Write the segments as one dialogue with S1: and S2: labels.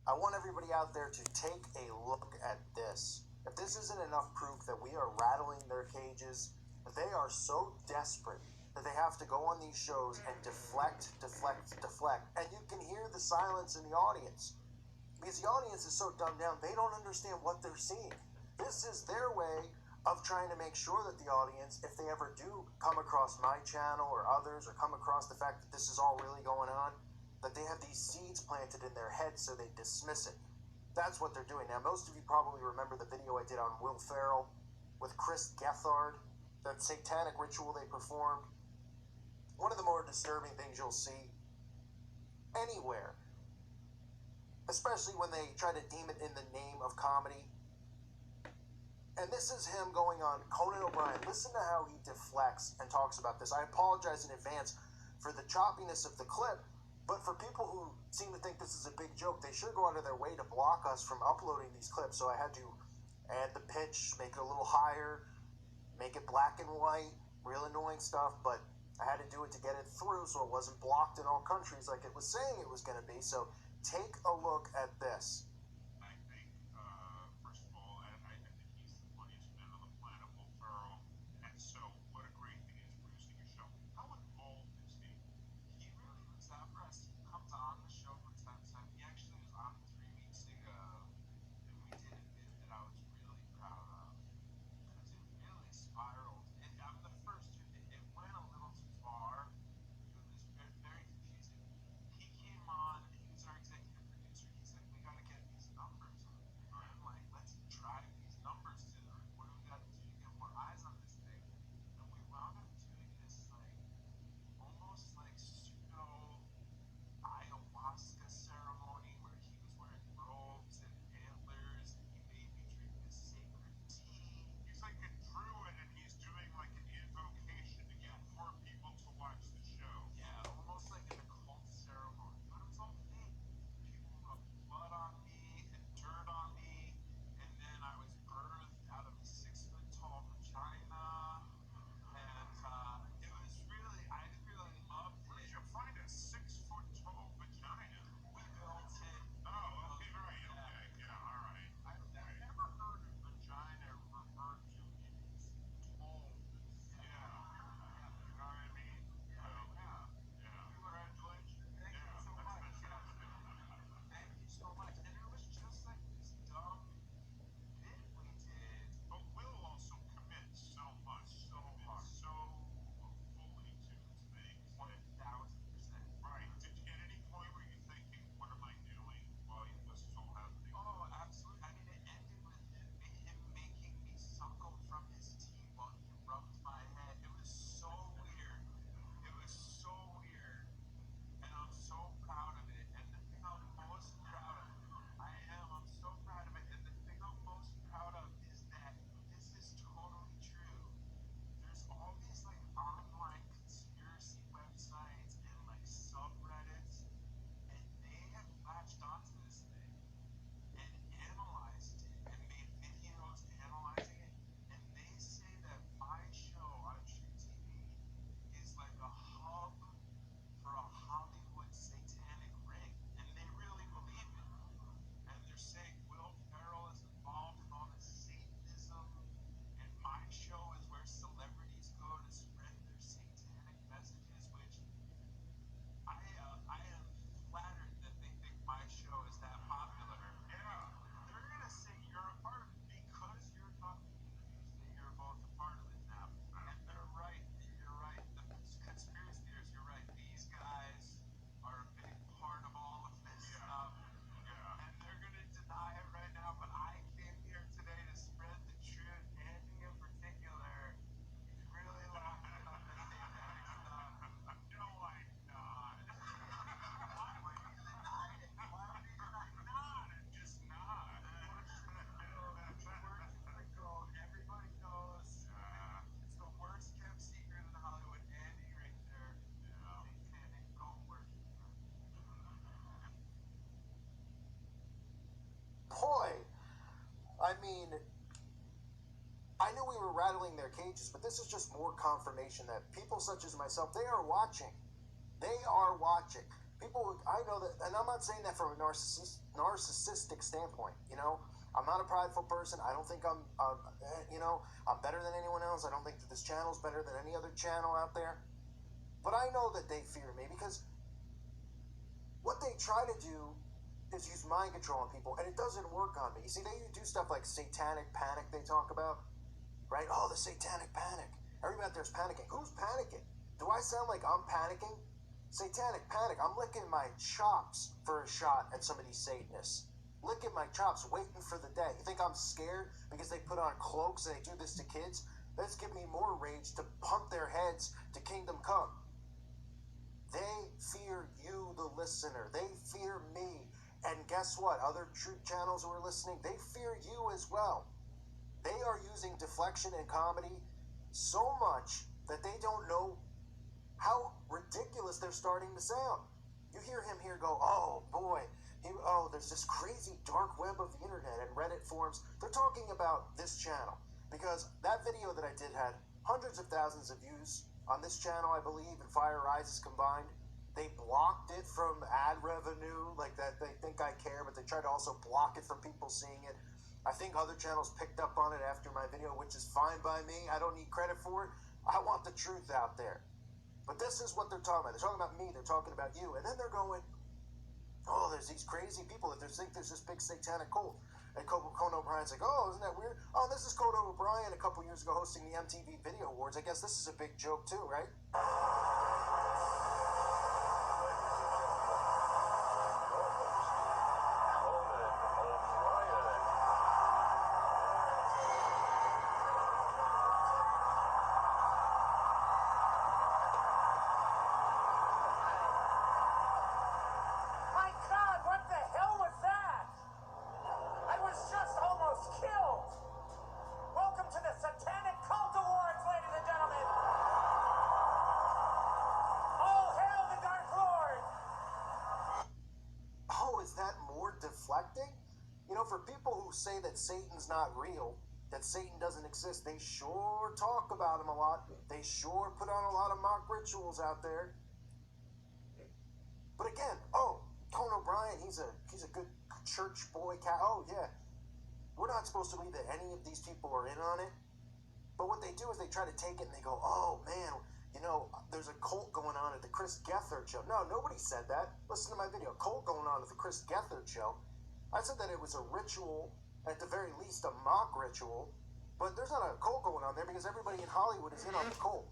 S1: I want everybody out there to take a look at this. If this isn't enough proof that we are rattling their cages, they are so desperate that they have to go on these shows and deflect. And you can hear the silence in the audience. Because the audience is so dumbed down, they don't understand what they're seeing. This is their way of trying to make sure that the audience, if they ever do come across my channel or others, or come across the fact that this is all really going on, that they have these seeds planted in their heads so they dismiss it. That's what they're doing. Now, most of you probably remember the video I did on Will Ferrell with Chris Gethard, that satanic ritual they performed. One of the more disturbing things you'll see anywhere, especially when they try to deem it in the name of comedy. And this is him going on Conan O'Brien. Listen to how he deflects and talks about this. I apologize in advance for the choppiness of the clip, but for people who seem to think this is a big joke, they sure go out of their way to block us from uploading these clips. So I had to add the pitch, make it a little higher, make it black and white, real annoying stuff, but I had to do it to get it through so it wasn't blocked in all countries like it was saying it was going to be. So take a look at this.
S2: I think, first of all, I think he's the funniest man on the planet, Will Ferrell. And so, what a great thing he's producing your show. How involved is he?
S3: He really looks after us. He comes on the show from time to time. He actually was on 3 weeks ago, and we did a bit that I was really proud of. Because it really spiraled. And I'm the first to, it went a little too far. It was very confusing. He came on, and he was our executive producer. He's like, we gotta get these numbers up. And I'm like, let's drive these numbers to them. What do we gotta do to get more eyes on this thing? And we wound up doing this, like, almost like pseudo ayahuasca ceremony where he was wearing robes and antlers, and he made me drink this sacred tea.
S2: He's like a druid, and he's doing like an invocation to get more people to watch the show.
S3: Yeah, almost like an occult ceremony, but it was all fake. People rubbed blood on me and dirt on me, and then I was birthed out of a 6-foot-tall vagina, and it was really, I really loved
S2: Where did
S3: it.
S2: you find a 6-foot-tall vagina?
S3: We built it.
S2: Oh, okay, right, okay, yeah, all right.
S3: I've never heard of vagina referred to in its tones.
S2: Yeah, you know what I mean? Yeah.
S3: Congratulations. Thank you so much. Thank you so much. And it was just like this dumb bit we did.
S2: But Will also commits so much, so hard, so fully to his things.
S3: 1000%.
S2: Right. Did you at any point were you thinking, what am I doing while he was so happy?
S3: Oh, absolutely. I mean, it ended with him making me suckle from his teeth while he rubbed my head. It was so weird. It was so weird. And I'm so proud of it. And the thing I'm most proud of, I'm so proud of it. And the thing I'm most proud of is that this is totally true. There's all these like online conspiracy websites and like subreddits, and they have latched onto this thing and analyzed it and made videos analyzing it. And they say that my show on True TV is like a hub for a Hollywood satanic ring. And they really believe it. And they're saying Will Ferrell is involved in all this Satanism. And my show is where celebrities go to spread their satanic messages, which I am flattered that they think my show is that popular.
S2: Yeah.
S3: They're gonna say you're a part of it because you're talking in the news that you're both a part of it now. And they're right. You're right. The conspiracy theorists, you're right. These guys are a big part of all of this stuff.
S2: Yeah.
S3: And they're gonna deny it right now, but I came here today to spread the truth. Andy in particular, he's really locked in on this satanic stuff.
S2: No, I'm not.
S3: Why would you deny it? Why would you deny it?
S2: Not. I'm just not.
S3: Everybody knows. It's the worst kept secret in Hollywood. Andy Richter, satanic goat worshiper.
S1: Boy, I mean, I knew we were rattling their cages, but this is just more confirmation that people such as myself, they are watching. They are watching. People, I know that, and I'm not saying that from a narcissistic standpoint. You know, I'm not a prideful person. I don't think I'm better than anyone else. I don't think that this channel's better than any other channel out there. But I know that they fear me because what they try to do is use mind control on people, and it doesn't work on me. You see, they do stuff like satanic panic they talk about, right? Oh, the satanic panic. Everybody out there's panicking. Who's panicking? Do I sound like I'm panicking? Satanic panic. I'm licking my chops for a shot at some of these Satanists. Licking my chops, waiting for the day. You think I'm scared because they put on cloaks and they do this to kids? That's giving me more rage to pump their heads to kingdom come. They fear you, the listener. They fear me. And guess what? Other truth channels who are listening, they fear you as well. They are using deflection and comedy so much that they don't know how ridiculous they're starting to sound. You hear him here go, oh boy, there's this crazy dark web of the internet and Reddit forums. They're talking about this channel because that video that I did had hundreds of thousands of views on this channel, I believe, and Fire Rises combined. They blocked it from ad revenue, like that. They think I care, but they try to also block it from people seeing it. I think other channels picked up on it after my video, which is fine by me. I don't need credit for it. I want the truth out there. But this is what they're talking about. They're talking about me. They're talking about you. And then they're going, oh, there's these crazy people that think there's this big satanic cult. And Conan O'Brien's like, oh, isn't that weird? Oh, this is Conan O'Brien a couple years ago hosting the MTV Video Awards. I guess this is a big joke too, right?
S4: My God, what the hell was that? I was just almost killed. Welcome to the Satanic Cult Awards, ladies and gentlemen. All hail the Dark Lord.
S1: Oh, is that more deflecting? You know, for people who say that Satan's not real, that Satan doesn't exist, they sure talk about him a lot. They sure put on a lot of mock rituals out there. But again, oh, Conan O'Brien, he's a good church boy cat. Oh yeah, we're not supposed to believe that any of these people are in on it. But what they do is they try to take it and they go, oh man, you know, there's a cult going on at the Chris Gethard show. No, nobody said that. Listen to my video. Cult going on at the Chris Gethard show. I said that it was a ritual, at the very least a mock ritual, but there's not a cult going on there because everybody in Hollywood is in on the cult.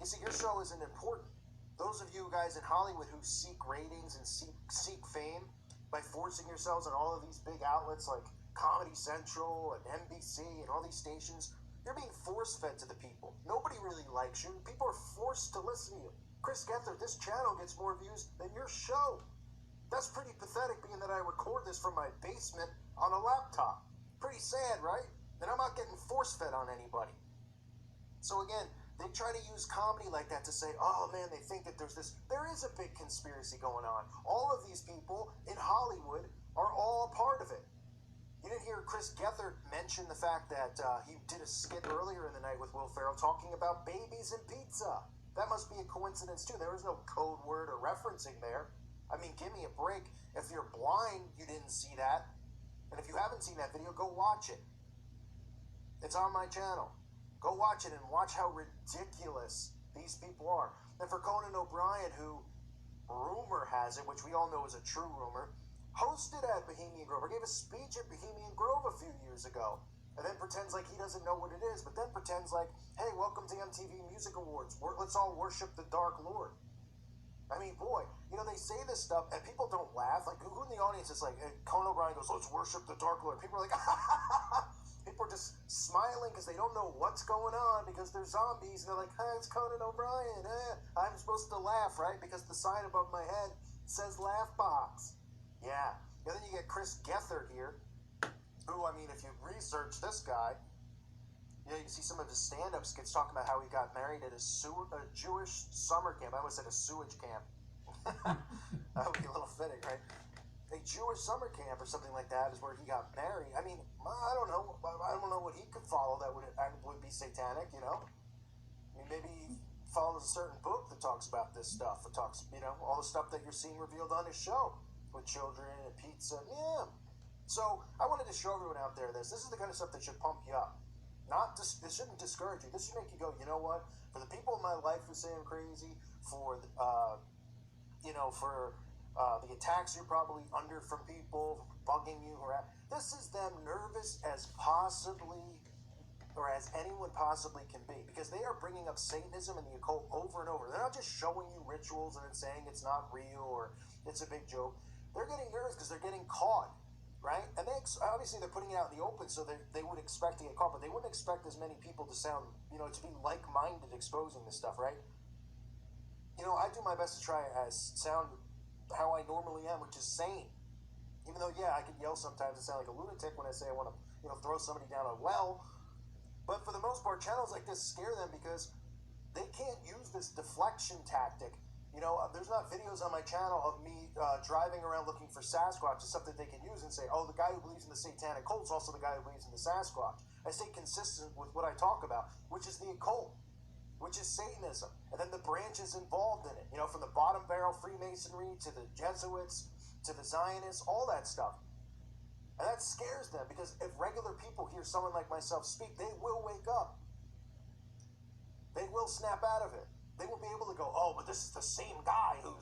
S1: You see, your show isn't important. Those of you guys in Hollywood who seek ratings and seek fame by forcing yourselves on all of these big outlets like Comedy Central and NBC and all these stations, you're being force-fed to the people. Nobody really likes you. People are forced to listen to you. Chris Gethard, this channel gets more views than your show. That's pretty pathetic, being that I record this from my basement on a laptop. Pretty sad, right? And I'm not getting force-fed on anybody. So again, they try to use comedy like that to say, oh man, they think that there is a big conspiracy going on. All of these people in Hollywood are all a part of it. You didn't hear Chris Gethard mention the fact that he did a skit earlier in the night with Will Ferrell talking about babies and pizza. That must be a coincidence too. There was no code word or referencing there. I mean, give me a break. If you're blind, you didn't see that. And if you haven't seen that video, go watch it. It's on my channel. Go watch it and watch how ridiculous these people are. And for Conan O'Brien, who, rumor has it, which we all know is a true rumor, hosted at Bohemian Grove, or gave a speech at Bohemian Grove a few years ago, and then pretends like he doesn't know what it is, but then pretends like, hey, welcome to MTV Music Awards. Let's all worship the Dark Lord. I mean, boy, you know, they say this stuff, and people don't laugh. Like, who in the audience is like, Conan O'Brien goes, let's worship the Dark Lord. People are like, people are just smiling because they don't know what's going on because they're zombies, and they're like, hey, it's Conan O'Brien. I'm supposed to laugh, right? Because the sign above my head says laugh box. Yeah. And then you get Chris Gethard here, who, I mean, if you research this guy, you know, you see some of his stand-up skits talking about how he got married at a Jewish summer camp. I almost said a sewage camp. That would be a little fitting, right? A Jewish summer camp or something like that is where he got married. I mean, I don't know. I don't know what he could follow that would be satanic, you know? I mean, maybe follows a certain book that talks about this stuff. It talks, all the stuff that you're seeing revealed on his show with children and pizza. Yeah. So I wanted to show everyone out there this. This is the kind of stuff that should pump you up. This shouldn't discourage you. This should make you go, you know what? For the people in my life who say I'm crazy, for the attacks you're probably under from people bugging you, this is them nervous as anyone possibly can be, because they are bringing up Satanism and the occult over and over. They're not just showing you rituals and then saying it's not real or it's a big joke. They're getting nervous because they're getting caught, right? And obviously they're putting it out in the open, so they would expect to get caught, but they wouldn't expect as many people to sound, to be like-minded exposing this stuff, right? I do my best to try as sound how I normally am, which is sane. Even though, I could yell sometimes and sound like a lunatic when I say I want to, throw somebody down a well. But for the most part, channels like this scare them because they can't use this deflection tactic. There's not videos on my channel of me driving around looking for Sasquatch. It's stuff that they can use and say, oh, the guy who believes in the satanic cult's also the guy who believes in the Sasquatch. I stay consistent with what I talk about, which is the occult, which is Satanism, and then the branches involved in it, from the bottom barrel Freemasonry to the Jesuits to the Zionists, all that stuff. And that scares them, because if regular people hear someone like myself speak, they will wake up. They will snap out of it. They will be able to go, oh, but this is the same guy who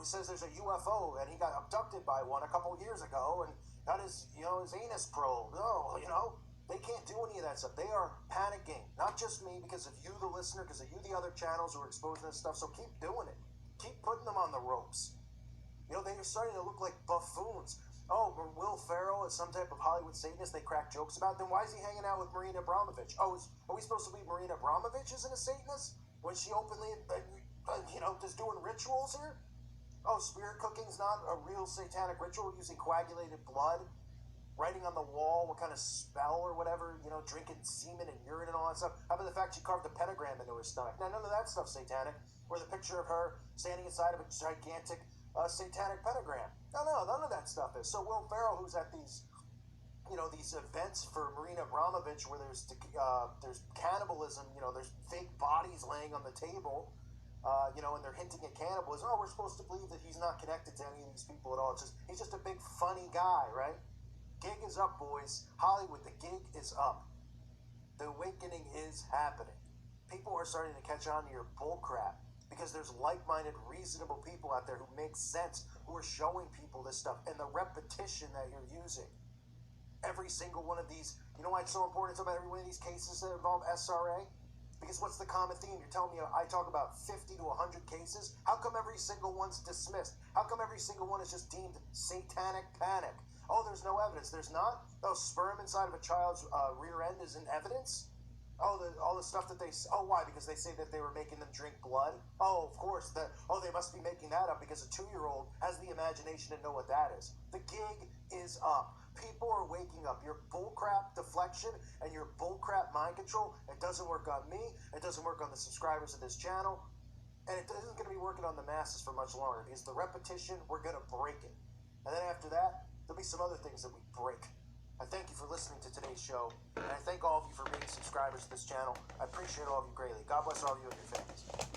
S1: says there's a UFO and he got abducted by one a couple years ago and got his anus probed. No, they can't do any of that stuff. They are panicking. Not just me, because of you, the listener, because of you, the other channels who are exposing this stuff. So keep doing it. Keep putting them on the ropes. They are starting to look like buffoons. Oh, Will Ferrell is some type of Hollywood Satanist they crack jokes about. Then why is he hanging out with Marina Abramovich? Oh, are we supposed to believe Marina Abramovich isn't a Satanist when she openly, just doing rituals here? Oh, spirit cooking's not a real satanic ritual, using coagulated blood, writing on the wall what kind of spell or whatever, drinking semen and urine and all that stuff. How about the fact she carved a pentagram into her stomach? Now, none of that stuff's satanic. Or the picture of her standing inside of a gigantic satanic pentagram. No, none of that stuff is. So Will Ferrell, who's at these events for Marina Abramovich where there's cannibalism, there's fake bodies laying on the table, and they're hinting at cannibalism. Oh, we're supposed to believe that he's not connected to any of these people at all. He's just a big funny guy, right? Gig is up, boys. Hollywood, the gig is up. The awakening is happening. People are starting to catch on to your bullcrap, because there's like-minded, reasonable people out there who make sense, who are showing people this stuff, and the repetition that you're using. Every single one of these, you know why it's so important to talk about every one of these cases that involve SRA? Because what's the common theme? You're telling me I talk about 50 to 100 cases? How come every single one's dismissed? How come every single one is just deemed satanic panic? Oh, there's no evidence. There's not? Oh, sperm inside of a child's rear end isn't evidence? Oh, all the stuff that why? Because they say that they were making them drink blood? Oh, of course. They must be making that up because a 2-year-old has the imagination to know what that is. The gig is up. People are waking up. Your bullcrap deflection and your bullcrap mind control, it doesn't work on me. It doesn't work on the subscribers of this channel. And it isn't going to be working on the masses for much longer, because the repetition, we're going to break it. And then after that, there'll be some other things that we break. I thank you for listening to today's show, and I thank all of you for being subscribers to this channel. I appreciate all of you greatly. God bless all of you and your families.